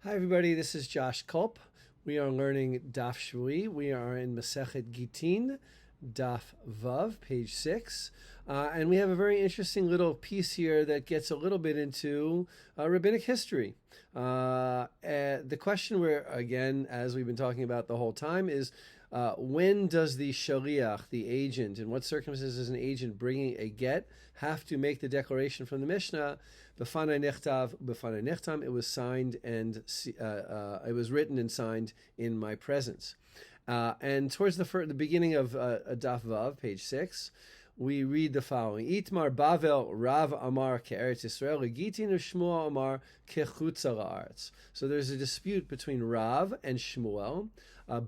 Hi, everybody. This is Josh Kulp. We are learning Daf Shvui. We are in Masechet Gittin Daf Vav, page 6. And we have a very interesting little piece here that gets a little bit into rabbinic history. The question where, again, as we've been talking about the whole time, is when does the shaliach, the agent, in what circumstances does an agent bringing a get have to make the declaration from the Mishnah? B'fanai nechtam, it was signed and it was written and signed in my presence. And towards the beginning of Daf Vav, page 6, we read the following: Itmar Bavel Rav Amar Ke'eretz Yisrael Gittin Shmuel Amar Kechutza La'aretz. So there's a dispute between Rav and Shmuel,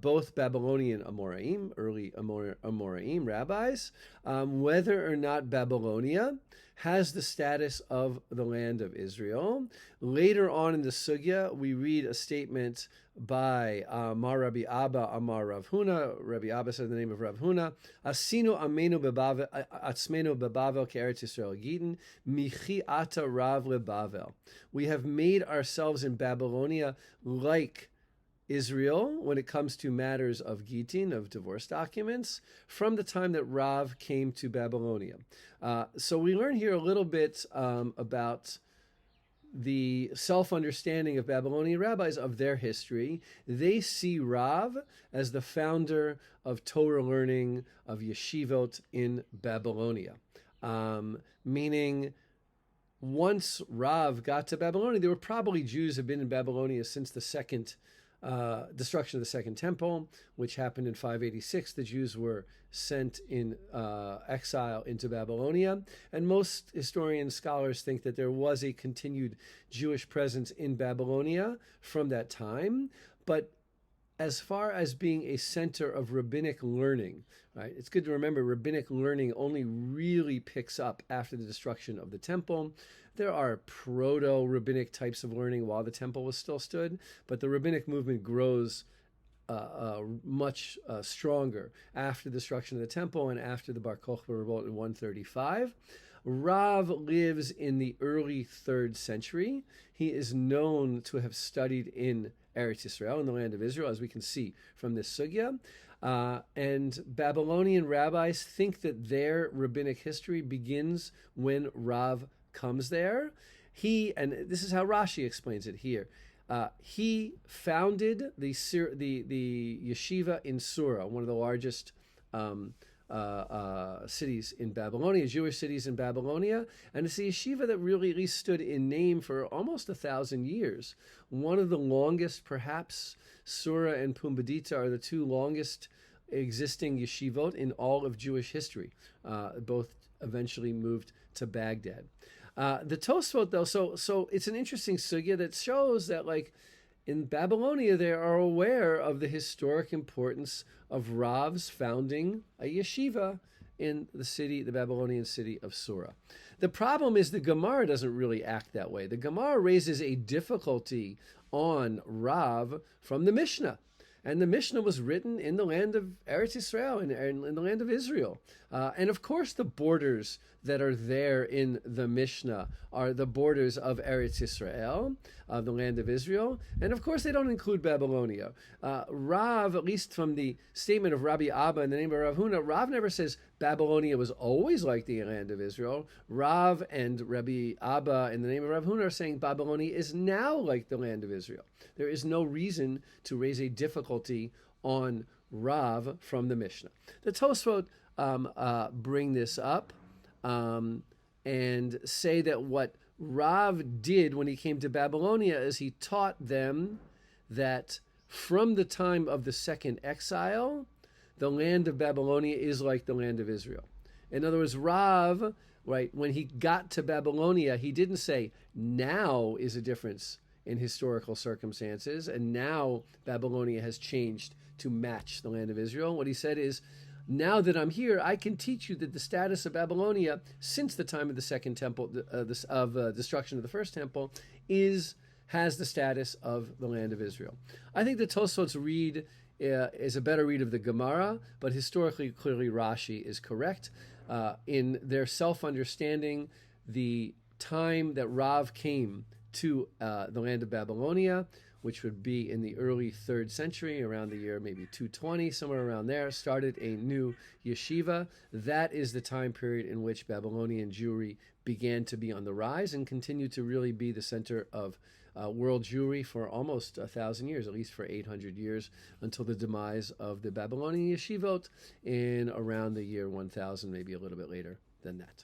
both Babylonian Amoraim, early Amoraim rabbis, whether or not Babylonia has the status of the land of Israel. Later on in the sugya, we read a statement by Mar Rabbi Abba Amar Rav Huna. Rabbi Abba said the name of Rav Huna: Asinu amenu bebavel atzmenu bebavel ke'eretz Yisrael gittin michi ata Rav lebavel. We have made ourselves in Babylonia like Israel when it comes to matters of Gittin, of divorce documents, from the time that Rav came to Babylonia. So we learn here a little bit about the self-understanding of Babylonian rabbis of their history. They see Rav as the founder of Torah learning, of yeshivot in Babylonia. Meaning, once Rav got to Babylonia, there were probably Jews who have been in Babylonia since the second destruction of the Second Temple, which happened in 586. The Jews were sent in exile into Babylonia. And most historians, scholars think that there was a continued Jewish presence in Babylonia from that time. But as far as being a center of rabbinic learning, right? It's good to remember rabbinic learning only really picks up after the destruction of the temple. There are proto-rabbinic types of learning while the temple was still stood, but the rabbinic movement grows much stronger after the destruction of the temple and after the Bar Kokhba revolt in 135. Rav lives in the early 3rd century. He is known to have studied in Eretz Yisrael, in the land of Israel, as we can see from this sugya. And Babylonian rabbis think that their rabbinic history begins when Rav comes there. And this is how Rashi explains it here. He founded the yeshiva in Sura, one of the largest cities in Babylonia, Jewish cities in Babylonia, and it's a yeshiva that really at least stood in name for almost 1,000 years. One of the longest, perhaps Sura and Pumbedita are the two longest existing yeshivot in all of Jewish history. Both eventually moved to Baghdad. The Tosfot, though, so it's an interesting sugya that shows that, like, in Babylonia, they are aware of the historic importance of Rav's founding a yeshiva in the Babylonian city of Sura. The problem is the Gemara doesn't really act that way. The Gemara raises a difficulty on Rav from the Mishnah. And the Mishnah was written in the land of Eretz Yisrael, in the land of Israel. And of course, the borders that are there in the Mishnah are the borders of Eretz Yisrael, of the land of Israel. And of course, they don't include Babylonia. Rav, at least from the statement of Rabbi Abba in the name of Rav Huna, Rav never says Babylonia was always like the land of Israel. Rav and Rabbi Abba in the name of Rav Huna are saying Babylonia is now like the land of Israel. There is no reason to raise a difficulty on Rav from the Mishnah. The Tosfot bring this up and say that what Rav did when he came to Babylonia is he taught them that from the time of the second exile, the land of Babylonia is like the land of Israel. In other words, Rav, right, when he got to Babylonia, he didn't say, now is a difference in historical circumstances, and now Babylonia has changed to match the land of Israel. What he said is, now that I'm here, I can teach you that the status of Babylonia since the time of the second temple, destruction of the first temple, has the status of the land of Israel. I think the Tosfot's read is a better read of the Gemara, but historically, clearly Rashi is correct. In their self-understanding, the time that Rav came to the land of Babylonia, which would be in the early 3rd century, around the year maybe 220, somewhere around there, started a new yeshiva. That is the time period in which Babylonian Jewry began to be on the rise and continued to really be the center of world Jewry for almost 1,000 years, at least for 800 years, until the demise of the Babylonian yeshivot in around the year 1000, maybe a little bit later than that.